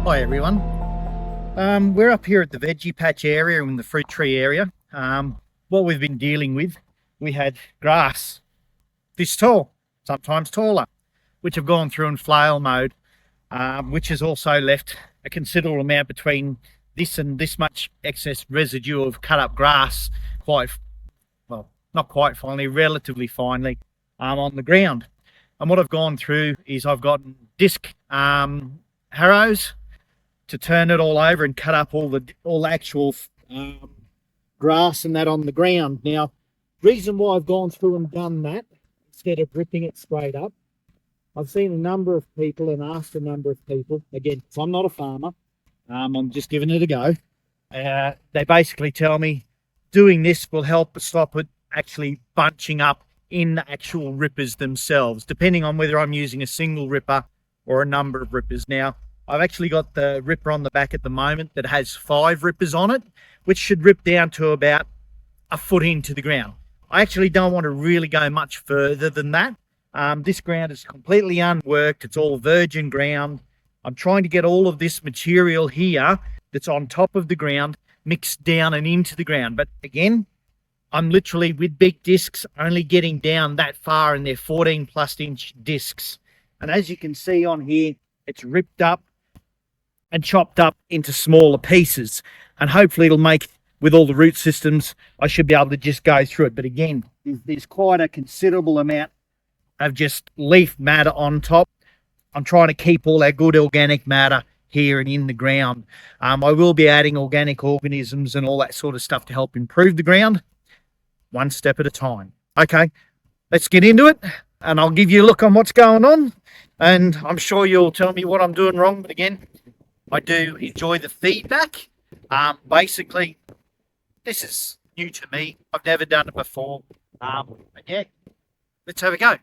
Hi everyone. We're up here at the veggie patch area in the fruit tree area. What we've been dealing with, we had grass this tall, sometimes taller, which have gone through in flail mode, which has also left a considerable amount between this and this much excess residue of cut up grass, quite, well, not quite finely, relatively finely, on the ground. And what I've gone through is I've gotten disc harrows to turn it all over and cut up all the actual grass and that on the ground. Now, reason why I've gone through and done that instead of ripping it straight up, I've seen a number of people and asked a number of people, again, so I'm not a farmer, I'm just giving it a go. They basically tell me doing this will help stop it actually bunching up in the actual rippers themselves, depending on whether I'm using a single ripper or a number of rippers. Now, I've actually got the ripper on the back at the moment that has 5 rippers on it, which should rip down to about a foot into the ground. I actually don't want to really go much further than that. This ground is completely unworked. It's all virgin ground. I'm trying to get all of this material here that's on top of the ground mixed down and into the ground. But again, I'm literally with big discs only getting down that far, and they're 14+ inch discs. And as you can see on here, it's ripped up and chopped up into smaller pieces, and hopefully it'll make, with all the root systems, I should be able to just go through it. But again, there's quite a considerable amount of just leaf matter on top. I'm trying to keep all that good organic matter here and in the ground. I will be adding organic organisms and all that sort of stuff to help improve the ground, one step at a time. Okay, let's get into it, and I'll give you a look on what's going on, and I'm sure you'll tell me what I'm doing wrong. But again, I do enjoy the feedback. Basically, this is new to me. I've never done it before. But yeah, let's have a go.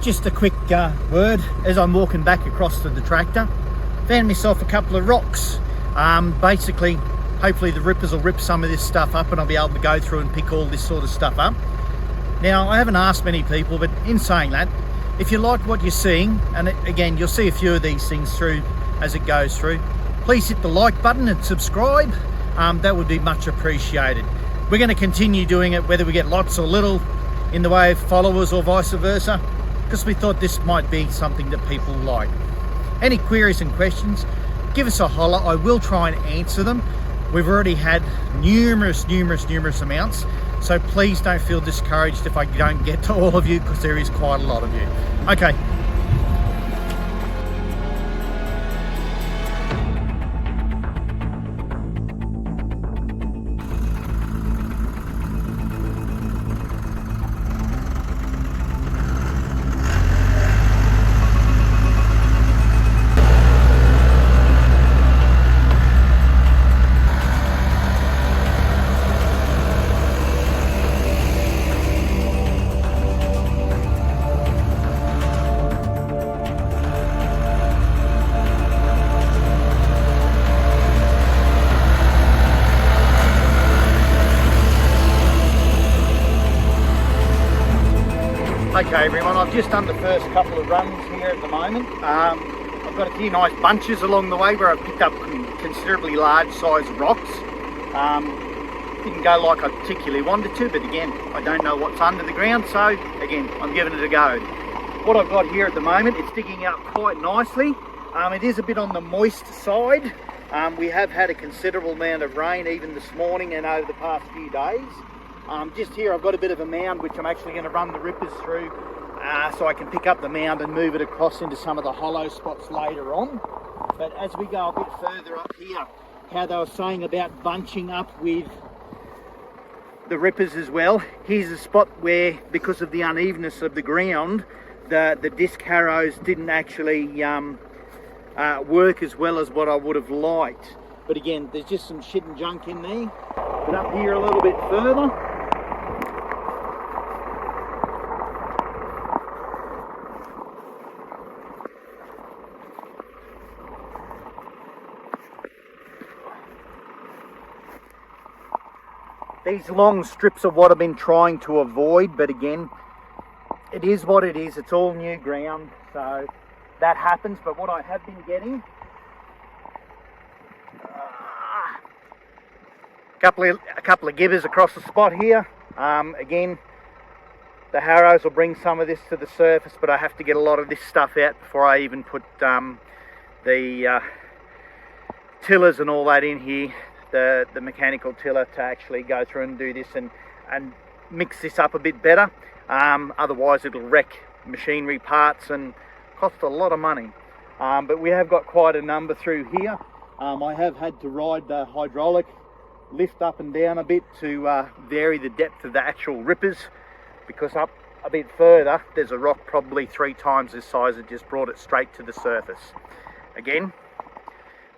Just a quick word as I'm walking back across to the tractor. Found myself a couple of rocks. Basically, hopefully the rippers will rip some of this stuff up and I'll be able to go through and pick all this sort of stuff up. Now, I haven't asked many people, but in saying that, if you like what you're seeing, and again, you'll see a few of these things through as it goes through, please hit the like button and subscribe. That would be much appreciated. We're going to continue doing it, whether we get lots or little in the way of followers or vice versa, because we thought this might be something that people like. Any queries and questions, give us a holler. I will try and answer them. We've already had numerous amounts, so please don't feel discouraged if I don't get to all of you, because there is quite a lot of you. Okay. Okay everyone, I've just done the first couple of runs here at the moment. I've got a few nice bunches along the way where I've picked up considerably large sized rocks. Didn't go like I particularly wanted to, but again, I don't know what's under the ground, so again, I'm giving it a go. What I've got here at the moment, it's digging out quite nicely. It is a bit on the moist side. We have had a considerable amount of rain even this morning and over the past few days. Just here I've got a bit of a mound which I'm actually going to run the rippers through so I can pick up the mound and move it across into some of the hollow spots later on. But as we go a bit further up here, how they were saying about bunching up with the rippers as well, here's a spot where, because of the unevenness of the ground, the disc harrows didn't actually work as well as what I would have liked. But again, there's just some shit and junk in there. But up here a little bit further, these long strips are what I've been trying to avoid, but again, it is what it is. It's all new ground, so that happens, but what I have been getting, a couple of gibbers across the spot here. Again, the harrows will bring some of this to the surface, but I have to get a lot of this stuff out before I even put the tillers and all that in here, the mechanical tiller, to actually go through and do this and mix this up a bit better. Otherwise it'll wreck machinery parts and cost a lot of money. But we have got quite a number through here. I have had to ride the hydraulic lift up and down a bit to vary the depth of the actual rippers, because up a bit further there's a rock probably 3 times this size that just brought it straight to the surface. Again,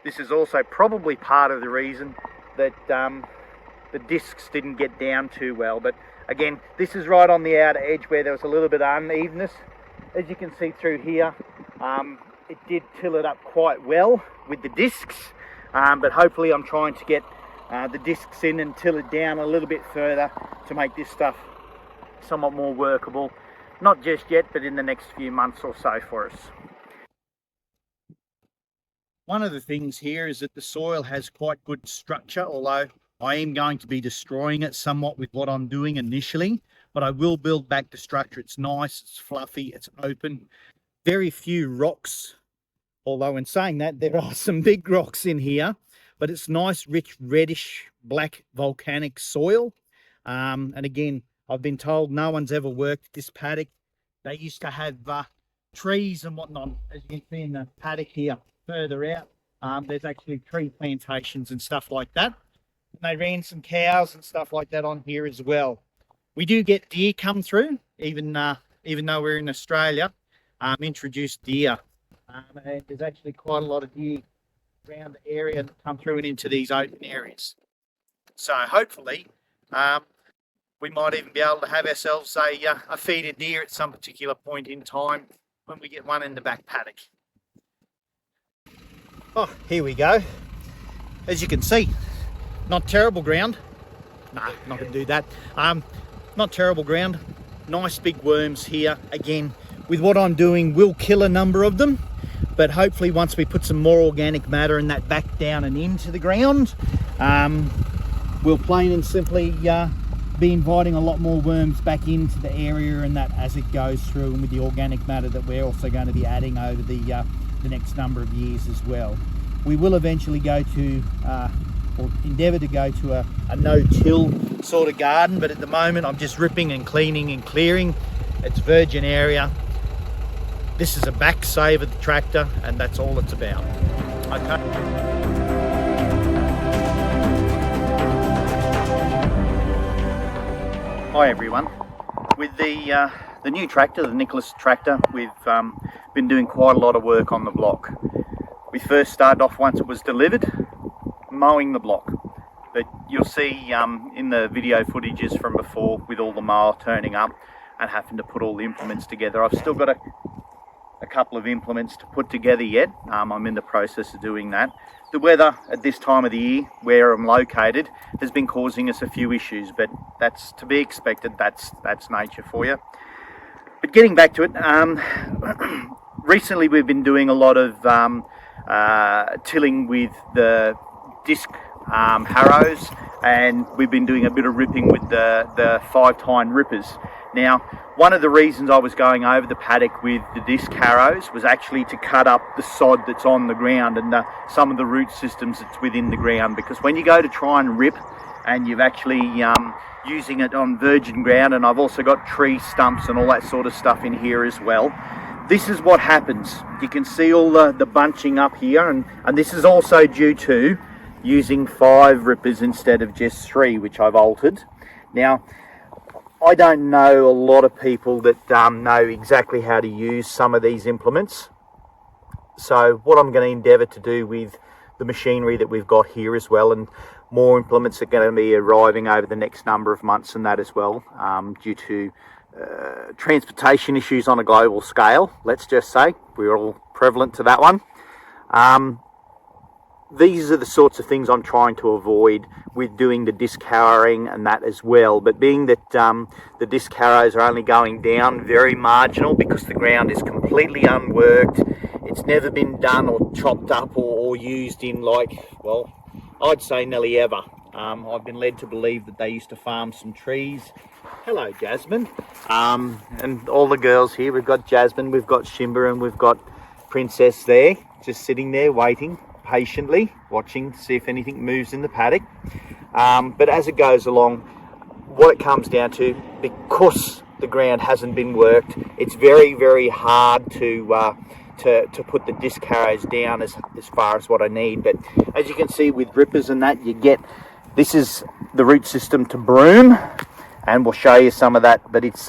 this is also probably part of the reason that the discs didn't get down too well. But again, this is right on the outer edge where there was a little bit of unevenness. As you can see through here, it did till it up quite well with the discs, but hopefully I'm trying to get the discs in and till it down a little bit further to make this stuff somewhat more workable. Not just yet, but in the next few months or so for us. One of the things here is that the soil has quite good structure, although I am going to be destroying it somewhat with what I'm doing initially, but I will build back the structure. It's nice, it's fluffy, it's open. Very few rocks, although in saying that, there are some big rocks in here, but it's nice, rich, reddish, black volcanic soil. And again, I've been told no one's ever worked this paddock. They used to have trees and whatnot, as you can see in the paddock here further out. There's actually tree plantations and stuff like that. And they ran some cows and stuff like that on here as well. We do get deer come through, even though we're in Australia. Introduced deer. And there's actually quite a lot of deer around the area that come through and into these open areas. So hopefully, we might even be able to have ourselves a feeder deer at some particular point in time when we get one in the back paddock. Oh, here we go. As you can see, not terrible ground. No, not going to do that. Not terrible ground. Nice big worms here. Again, with what I'm doing, we'll kill a number of them, but hopefully once we put some more organic matter and that back down and into the ground, we'll plain and simply be inviting a lot more worms back into the area, and that as it goes through, and with the organic matter that we're also going to be adding over the next number of years as well. We will eventually go to or endeavour to go to a no-till sort of garden, but at the moment I'm just ripping and cleaning and clearing. It's virgin area. This is a back save of the tractor, and that's all it's about. Okay. Hi everyone. With the new tractor, the Nicholas tractor, we've been doing quite a lot of work on the block. We first started off, once it was delivered, mowing the block. But you'll see in the video footages from before, with all the mower turning up and having to put all the implements together. I've still got a couple of implements to put together yet. I'm in the process of doing that. The weather at this time of the year, where I'm located, has been causing us a few issues, but that's to be expected. That's nature for you. But getting back to it, recently we've been doing a lot of tilling with the disc harrows, and we've been doing a bit of ripping with the 5-tine rippers. Now, one of the reasons I was going over the paddock with the disc harrows was actually to cut up the sod that's on the ground and some of the root systems that's within the ground, because when you go to try and rip and you've actually using it on virgin ground, and I've also got tree stumps and all that sort of stuff in here as well, this is what happens. You can see all the bunching up here, and this is also due to using 5 rippers instead of just 3, which I've altered. Now, I don't know a lot of people that know exactly how to use some of these implements. So what I'm going to endeavour to do with the machinery that we've got here as well, and more implements are going to be arriving over the next number of months and that as well, due to transportation issues on a global scale, let's just say. We're all prevalent to that one. These are the sorts of things I'm trying to avoid with doing the disc harrowing and that as well. But being that the disc harrows are only going down very marginal because the ground is completely unworked, It's never been done or chopped up or used in, like, well, I'd say nearly ever. I've been led to believe that they used to farm some trees. Hello, Jasmine. And all the girls here, we've got Jasmine, we've got Shimber, and we've got Princess there, just sitting there waiting patiently, watching to see if anything moves in the paddock. But as it goes along, what it comes down to, because the ground hasn't been worked, it's very, very hard to put the disc harrows down as far as what I need. But as you can see with rippers and that, you get, this is the root system to broom, and we'll show you some of that. But it's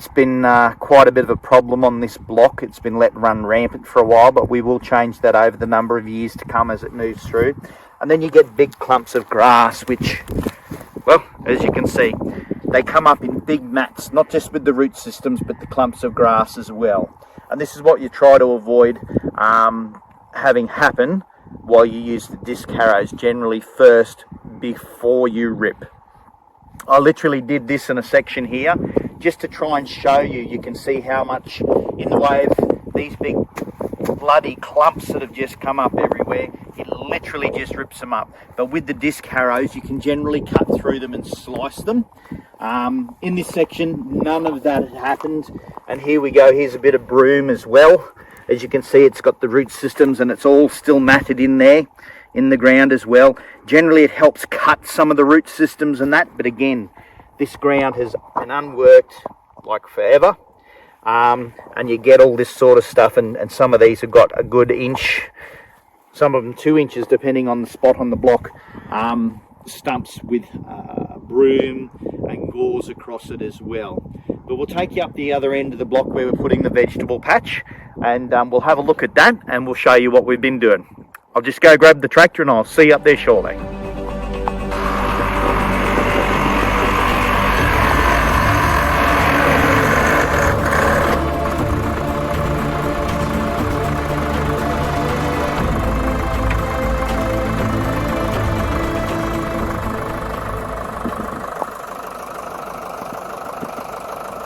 been quite a bit of a problem on this block. It's been let run rampant for a while, but we will change that over the number of years to come as it moves through. And then you get big clumps of grass, which, well, as you can see, they come up in big mats, not just with the root systems, but the clumps of grass as well. And this is what you try to avoid having happen while you use the disc harrows, generally first before you rip. I literally did this in a section here just to try and show you. You can see how much in the way of these big bloody clumps that have just come up everywhere. It literally just rips them up. But with the disc harrows, you can generally cut through them and slice them. In this section, none of that had happened. And here we go. Here's a bit of broom as well. As you can see, it's got the root systems and it's all still matted in there in the ground as well. Generally, it helps cut some of the root systems and that. But again, this ground has been unworked like forever. And you get all this sort of stuff, and some of these have got a good inch, some of them 2 inches depending on the spot on the block, stumps with broom and gauze across it as well. But we'll take you up the other end of the block where we're putting the vegetable patch, and we'll have a look at that and we'll show you what we've been doing. I'll just go grab the tractor and I'll see you up there shortly.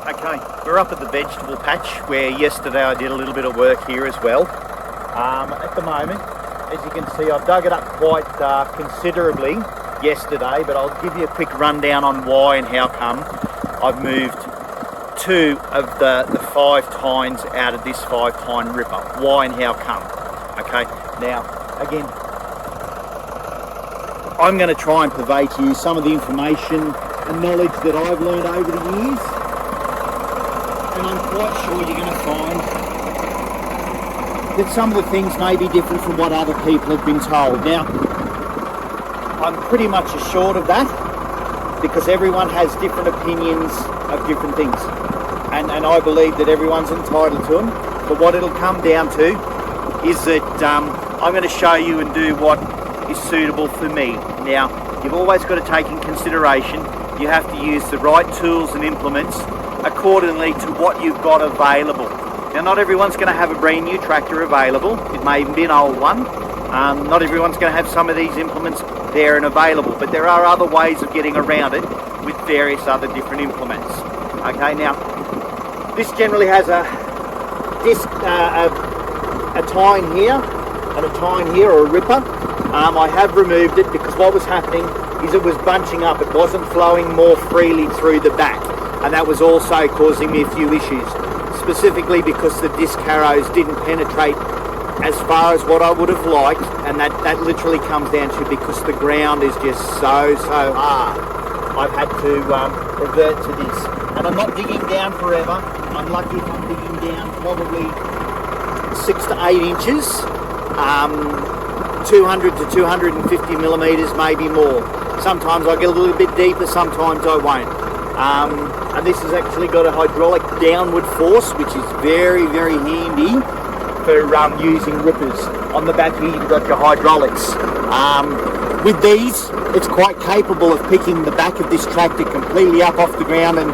Okay, we're up at the vegetable patch where yesterday I did a little bit of work here as well. At the moment, as you can see, I've dug it up quite considerably yesterday, but I'll give you a quick rundown on why and how come I've moved 2 of the 5 tines out of this 5 tine ripper. Why and how come? Okay, now again, I'm going to try and convey to you some of the information and knowledge that I've learned over the years. And I'm quite sure you're going to find that some of the things may be different from what other people have been told. Now, I'm pretty much assured of that because everyone has different opinions of different things. And I believe that everyone's entitled to them. But what it'll come down to is that I'm going to show you and do what is suitable for me. Now, you've always got to take in consideration you have to use the right tools and implements accordingly to what you've got available. Now, not everyone's going to have a brand new tractor available. It may even be an old one. Not everyone's going to have some of these implements there and available, but there are other ways of getting around it with various other different implements. Okay, now, this generally has a disc, a tine here and a tine here, or a ripper. I have removed it because what was happening is it was bunching up. It wasn't flowing more freely through the back, and that was also causing me a few issues. Specifically because the disc harrows didn't penetrate as far as what I would have liked, and that literally comes down to because the ground is just so hard. I've had to revert to this, and I'm not digging down forever. I'm lucky if I'm digging down probably 6 to 8 inches, 200 to 250 millimeters, maybe more. Sometimes I get a little bit deeper, sometimes I won't. And this has actually got a hydraulic downward force, which is very, very handy for using rippers. On the back here, you've got your hydraulics. With these, it's quite capable of picking the back of this tractor completely up off the ground, and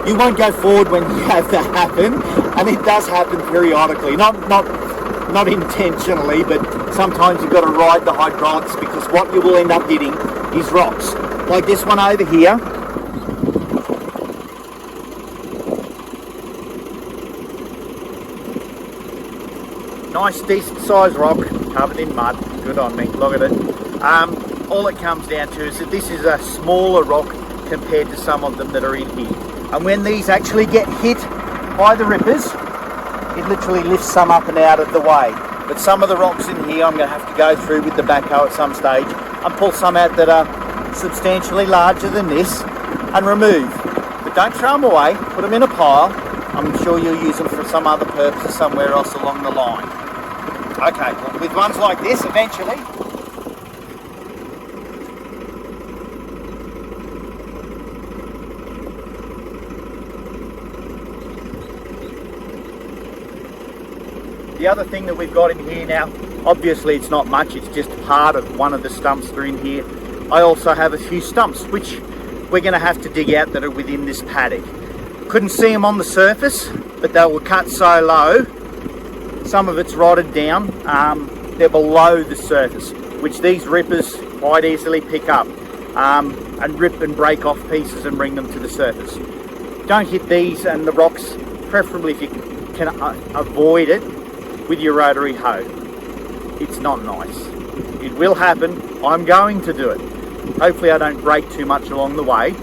you won't go forward when you have that happen. And it does happen periodically, not intentionally, but sometimes you've got to ride the hydraulics because what you will end up getting is rocks. Like this one over here. nice decent sized rock covered in mud. Good on me, look at it. All it comes down to is that this is a smaller rock compared to some of them that are in here. And when these actually get hit by the rippers, it literally lifts some up and out of the way. But some of the rocks in here I'm going to have to go through with the backhoe at some stage and pull some out that are substantially larger than this and remove. But don't throw them away, put them in a pile. I'm sure you'll use them for some other purpose somewhere else along the line. Okay, well, with ones like this, eventually, the other thing that we've got in here now, obviously it's not much, it's just part of one of the stumps that are in here. I also have a few stumps which we're going to have to dig out that are within this paddock. Couldn't see them on the surface, but they were cut so low, some of it's rotted down, they're below the surface, which these rippers quite easily pick up and rip and break off pieces and bring them to the surface. Don't hit these and the rocks, preferably if you can avoid it, with your rotary hoe. It's not nice. It will happen. I'm going to do it. Hopefully I don't break too much along the way.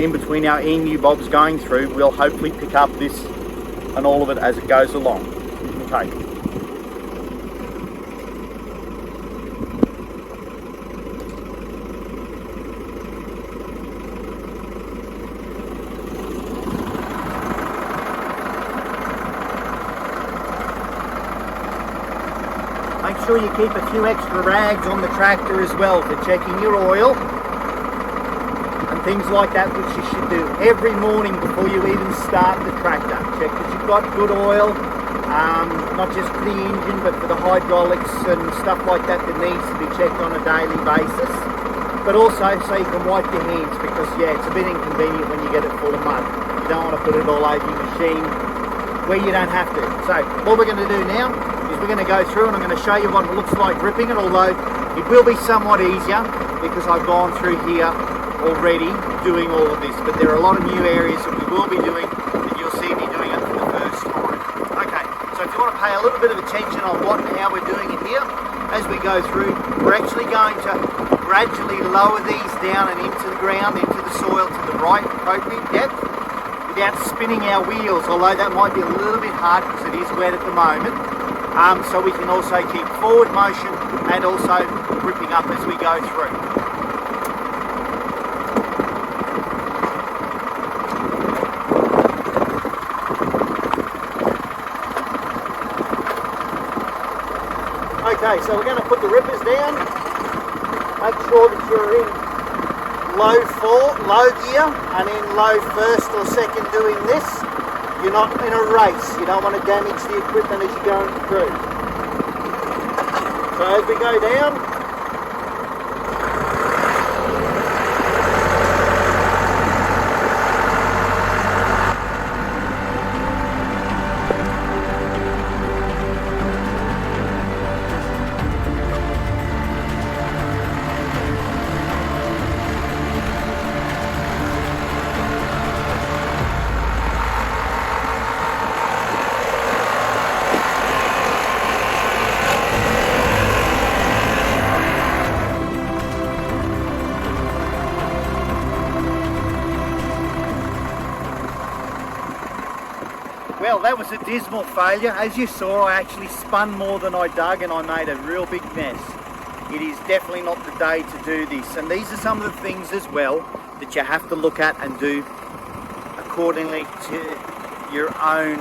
In between our emu bobs going through, we'll hopefully pick up this and all of it as it goes along. Okay. Make sure you keep a few extra rags on the tractor as well for checking your oil and things like that, which you should do every morning before you even start the tractor. Check that you've got good oil, not just for the engine but for the hydraulics and stuff like that that needs to be checked on a daily basis. But also so you can wipe your hands, because yeah, it's a bit inconvenient when you get it full of mud. You don't want to put it all over your machine where you don't have to. So what we're going to do now is we're going to go through and I'm going to show you what it looks like ripping it, although it will be somewhat easier because I've gone through here already doing all of this, but there are a lot of new areas that we will be doing that you'll see me doing it for the first time. Okay, so if you want to pay a little bit of attention on what and how we're doing it here, as we go through, we're actually going to gradually lower these down and into the ground, into the soil to the right appropriate depth, without spinning our wheels, although that might be a little bit hard because it is wet at the moment. So we can also keep forward motion and also ripping up as we go through. Okay, so we're going to put the rippers down. Make sure that you're in low gear and in low first or second doing this. You're not in a race. You don't want to damage the equipment as you're going through. So as we go down, well, that was a dismal failure. As you saw, I actually spun more than I dug and I made a real big mess. It is definitely not the day to do this. And these are some of the things as well that you have to look at and do accordingly to your own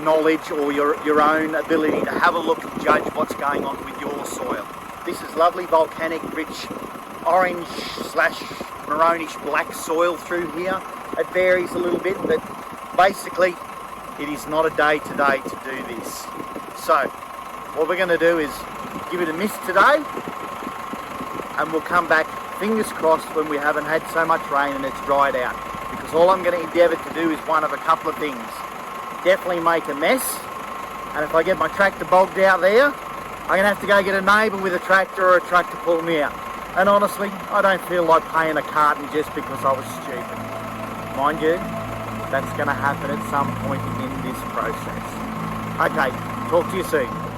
knowledge or your own ability to have a look and judge what's going on with your soil. This is lovely volcanic rich orange slash maroonish black soil through here. It varies a little bit, but basically it is not a day today to do this. So what we're going to do is give it a miss today and we'll come back, fingers crossed, when we haven't had so much rain and it's dried out, because all I'm going to endeavour to do is one of a couple of things. Definitely make a mess, and if I get my tractor bogged out there, I'm going to have to go get a neighbour with a tractor or a truck to pull me out. And honestly, I don't feel like paying a carton just because I was stupid. Mind you, that's going to happen at some point in this process. Okay, talk to you soon.